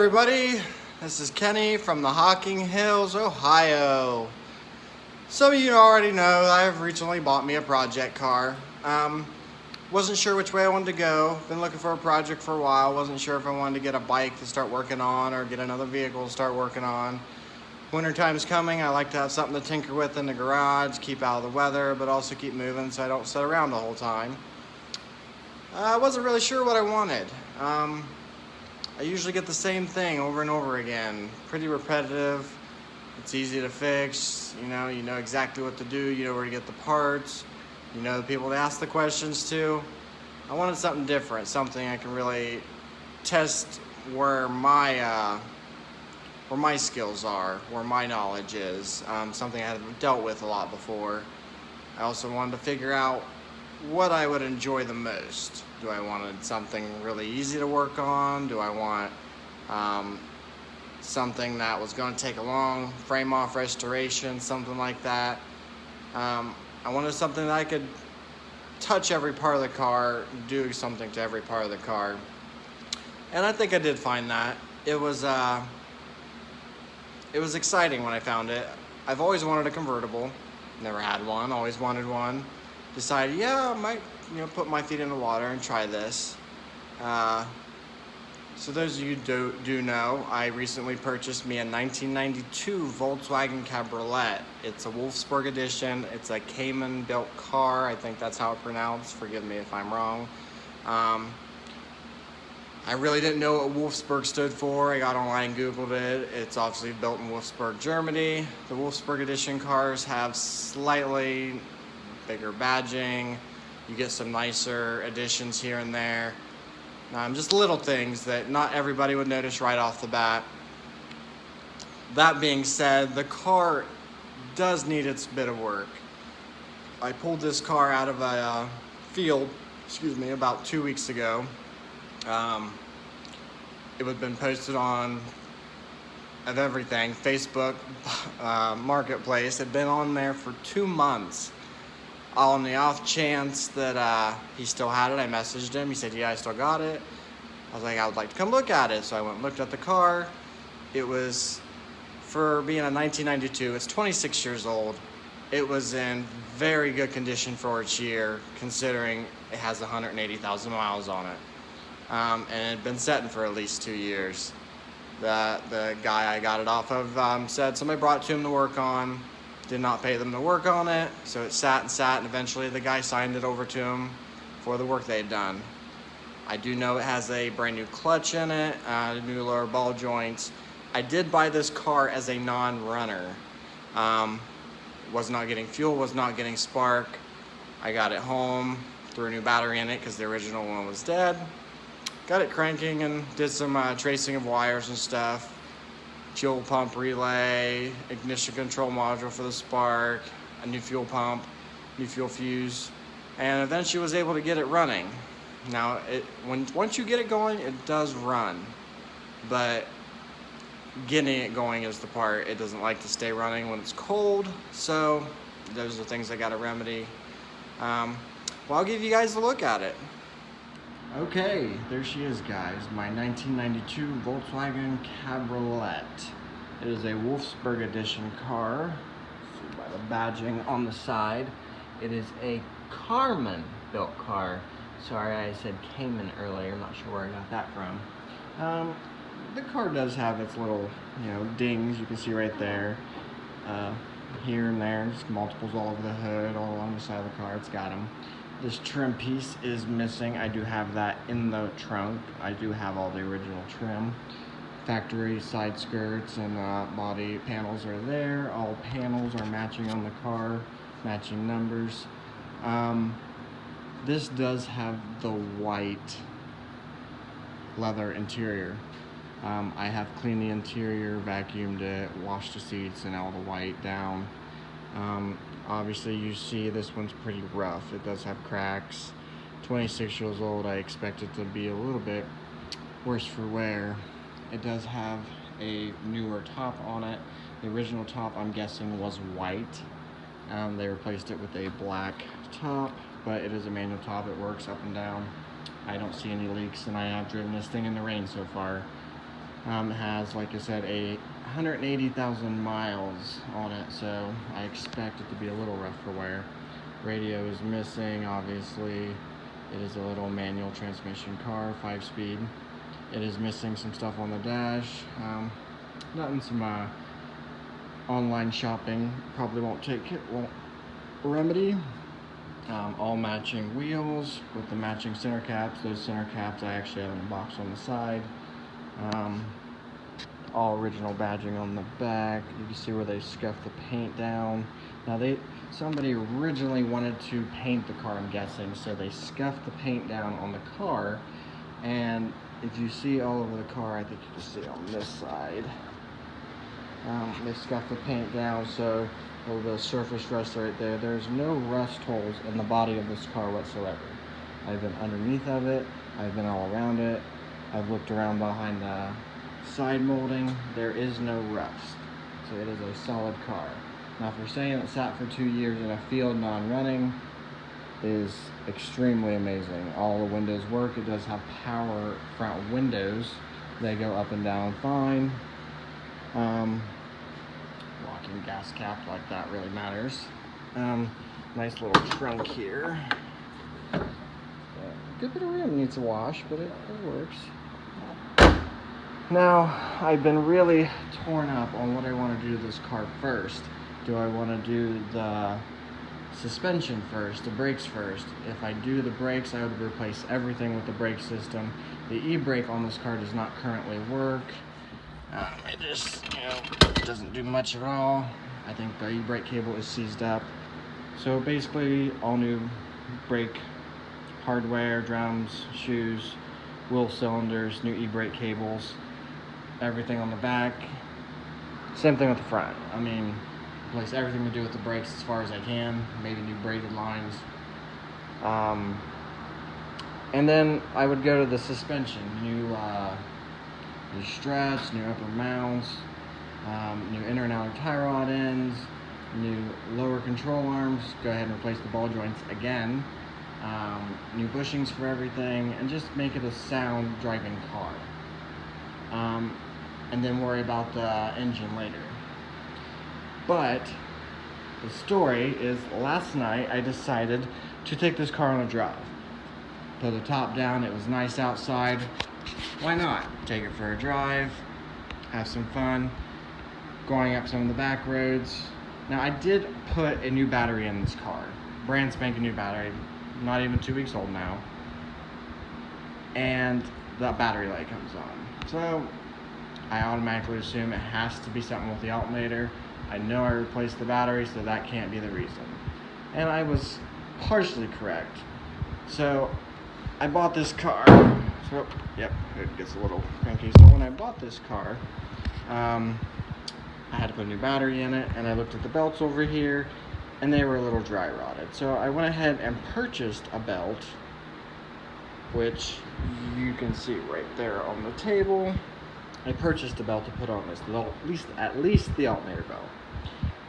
everybody, this is Kenny from the Hocking Hills, Ohio. Some of you already know I've recently bought me a project car. Wasn't sure which way I wanted to go. Been looking for a project for a while. Wasn't sure if I wanted to get a bike to start working on or get another vehicle to start working on. Wintertime's coming. I like to have something to tinker with in the garage, keep out of the weather, but also keep moving so I don't sit around the whole time. I wasn't really sure what I wanted. I usually get the same thing over and over again. Pretty repetitive. It's easy to fix. You know exactly what to do. You know where to get the parts. You know the people to ask the questions to. I wanted something different, something I can really test where my skills are, where my knowledge is. Something I haven't dealt with a lot before. I also wanted to figure out what I would enjoy the most. Do I want something really easy to work on? Do I want something that was going to take a long frame off restoration, something like that? I wanted something that I could touch every part of the car, do something to every part of the car. And I think I did find that. It was exciting when I found it. I've always wanted a convertible. Never had one, always wanted one. Decided, yeah, I might put my feet in the water and try this. So those of you do know, I recently purchased me a 1992 Volkswagen Cabriolet. It's a Wolfsburg edition. It's a Cayman built car. I think that's how it's pronounced. Forgive me if I'm wrong. I really didn't know what Wolfsburg stood for. I got online and Googled it. It's obviously built in Wolfsburg, Germany. The Wolfsburg edition cars have slightly bigger badging. You get some nicer additions here and there. Just little things that not everybody would notice right off the bat. That being said, the car does need its bit of work. I pulled this car out of a field, about 2 weeks ago. It had been posted on of everything, Facebook, Marketplace. It had been on there for 2 months. On the off chance that he still had it, I messaged him. He said, yeah, I still got it. I was like, I would like to come look at it. So I went and looked at the car. It was, for being a 1992, it's 26 years old. It was in very good condition for its year, considering it has 180,000 miles on it. And it had been sitting for at least 2 years. The guy I got it off of said somebody brought it to him to work on. Did not pay them to work on it, so it sat, and eventually the guy signed it over to him for the work they had done. I do know it has a brand new clutch in it, new lower ball joints. I did buy this car as a non-runner. Was not getting fuel, was not getting spark. I got it home, threw a new battery in it because the original one was dead. Got it cranking and did some tracing of wires and stuff. Fuel pump relay, ignition control module for the spark, a new fuel pump, new fuel fuse, and eventually was able to get it running. Now, once you get it going, it does run, but getting it going is the part. It doesn't like to stay running when it's cold, so those are things I got to remedy. Well, I'll give you guys a look at it. Okay, there she is, guys. My 1992 Volkswagen Cabriolet. It is a Wolfsburg edition car. See by the badging on the side. It is a Carman built car. Sorry, I said Cayman earlier. I'm not sure where I got that from. The car does have its little, dings. You can see right there. Here and there, just multiples all over the hood, all along the side of the car. It's got them. This trim piece is missing. I do have that in the trunk. I do have all the original trim. Factory side skirts and body panels are there. All panels are matching on the car, matching numbers. This does have the white leather interior. I have cleaned the interior, vacuumed it, washed the seats and all the white down. Obviously you see this one's pretty rough. It does have cracks. 26 years old, I expect it to be a little bit worse for wear. It does have a newer top on it. The original top, I'm guessing, was white. They replaced it with a black top, but it is a manual top. It works up and down. I don't see any leaks, and I have driven this thing in the rain so far. It has, like I said, 180,000 miles on it, so I expect it to be a little rough for wear. Radio is missing, obviously. It is a little manual transmission car, 5-speed. It is missing some stuff on the dash. Nothing some online shopping probably won't remedy. All matching wheels with the matching center caps. Those center caps I actually have in a box on the side. All original badging on the back. You can see where they scuffed the paint down. Now somebody originally wanted to paint the car, I'm guessing, so they scuffed the paint down on the car. And if you see all over the car, I think you can see on this side, they scuffed the paint down, so a little bit of surface rust right there. There's no rust holes in the body of this car whatsoever. I've been underneath of it, I've been all around it, I've looked around behind the side molding. There is no rust, so it is a solid car. Now, for saying it sat for 2 years in a field non-running is extremely amazing. All the windows work. It does have power front windows. They go up and down fine. Locking gas cap, like that really matters. Nice little trunk here. Good bit of rim needs a wash, but it works. Now, I've been really torn up on what I want to do to this car first. Do I want to do the suspension first, the brakes first? If I do the brakes, I would replace everything with the brake system. The e-brake on this car does not currently work. It just, doesn't do much at all. I think the e-brake cable is seized up. So basically, all new brake hardware, drums, shoes, wheel cylinders, new e-brake cables, everything on the back. Same thing with the front. I mean, replace everything to do with the brakes as far as I can, maybe new braided lines. And then I would go to the suspension, new struts, new upper mounts, new inner and outer tie rod ends, new lower control arms, go ahead and replace the ball joints again, new bushings for everything, and just make it a sound driving car. And then worry about the engine later. But the story is, last night I decided to take this car on a drive. Put the top down, it was nice outside. Why not? Take it for a drive, have some fun, going up some of the back roads. Now, I did put a new battery in this car. Brand spanking new battery, not even 2 weeks old now. And the battery light comes on. So I automatically assume it has to be something with the alternator. I know I replaced the battery, so that can't be the reason. And I was partially correct. So I bought this car. So, yep, it gets a little cranky. So when I bought this car, I had to put a new battery in it, and I looked at the belts over here, and they were a little dry rotted. So I went ahead and purchased a belt, which you can see right there on the table. I purchased a belt to put on this, at least the alternator belt.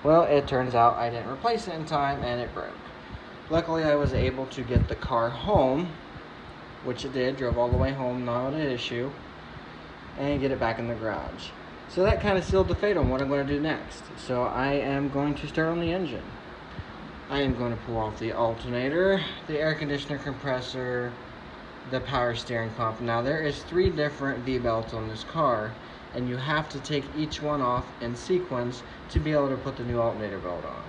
Well, it turns out I didn't replace it in time, and it broke. Luckily, I was able to get the car home, which it did, drove all the way home, not an issue, and get it back in the garage. So that kind of sealed the fate on what I'm going to do next. So I am going to start on the engine. I am going to pull off the alternator, the air conditioner compressor, the power steering pump. Now, there is 3 different V-belts on this car, and you have to take each one off in sequence to be able to put the new alternator belt on.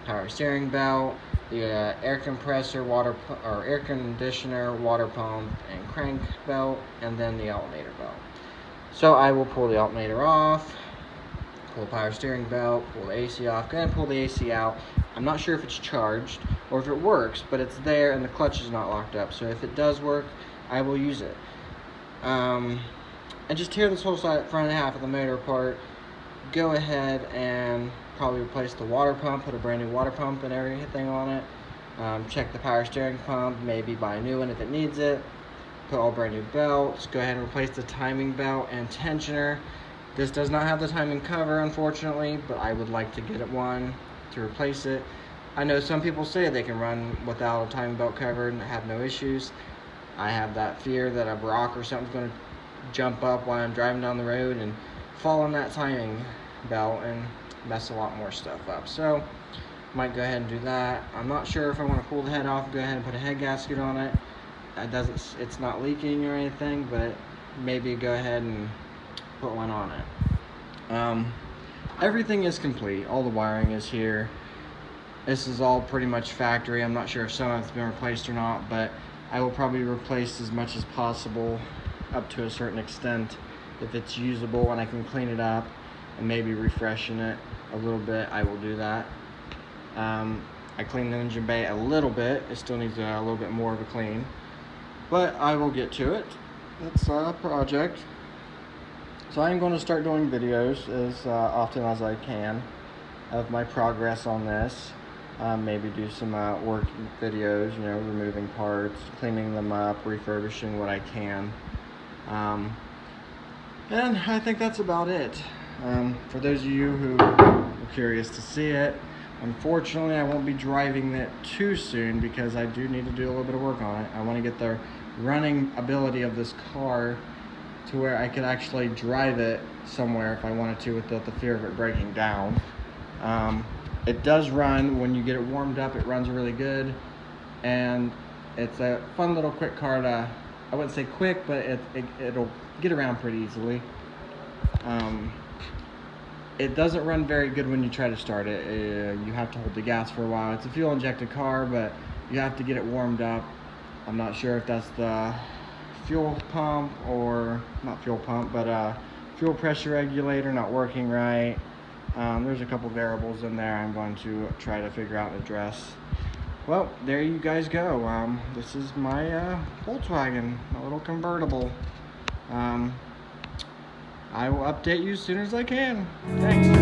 Power steering belt, the air compressor, air conditioner, water pump, and crank belt, and then the alternator belt. So I will pull the alternator off, pull the power steering belt, pull the AC off, go ahead and pull the AC out. I'm not sure if it's charged or if it works, but it's there and the clutch is not locked up. So if it does work, I will use it. And just tear this whole front half of the motor apart. Go ahead and probably replace the water pump, put a brand new water pump and everything on it. Check the power steering pump, maybe buy a new one if it needs it. Put all brand new belts. Go ahead and replace the timing belt and tensioner. This does not have the timing cover, unfortunately, but I would like to get it one to replace it. I know some people say they can run without a timing belt cover and have no issues. I have that fear that a rock or something's going to jump up while I'm driving down the road and fall on that timing belt and mess a lot more stuff up. So might go ahead and do that. I'm not sure if I want to pull the head off, go ahead and put a head gasket on it. It's not leaking or anything, but maybe go ahead and put one on it. Everything is complete. All the wiring is here. This is all pretty much factory. I'm not sure if some of it's been replaced or not, but I will probably replace as much as possible up to a certain extent. If it's usable and I can clean it up and maybe refreshen it a little bit, I will do that. I cleaned the engine bay a little bit. It still needs a little bit more of a clean, but I will get to it. It's a project. So I am going to start doing videos as often as I can of my progress on this. Maybe do some work videos, you know, removing parts, cleaning them up, refurbishing what I can. And I think that's about it. For those of you who are curious to see it, unfortunately I won't be driving it too soon because I do need to do a little bit of work on it. I want to get the running ability of this car to where I could actually drive it somewhere if I wanted to without the fear of it breaking down. It does run when you get it warmed up. It runs really good, and it's a fun little quick car to, I wouldn't say quick, but it'll get around pretty easily. It doesn't run very good when you try to start it. You have to hold the gas for a while. It's a fuel injected car, but you have to get it warmed up. I'm not sure if that's the fuel pump or not fuel pump, but fuel pressure regulator not working right. There's a couple variables in there I'm going to try to figure out and address. Well, there you guys go. This is my Volkswagen, a little convertible. I will update you as soon as I can. Thanks.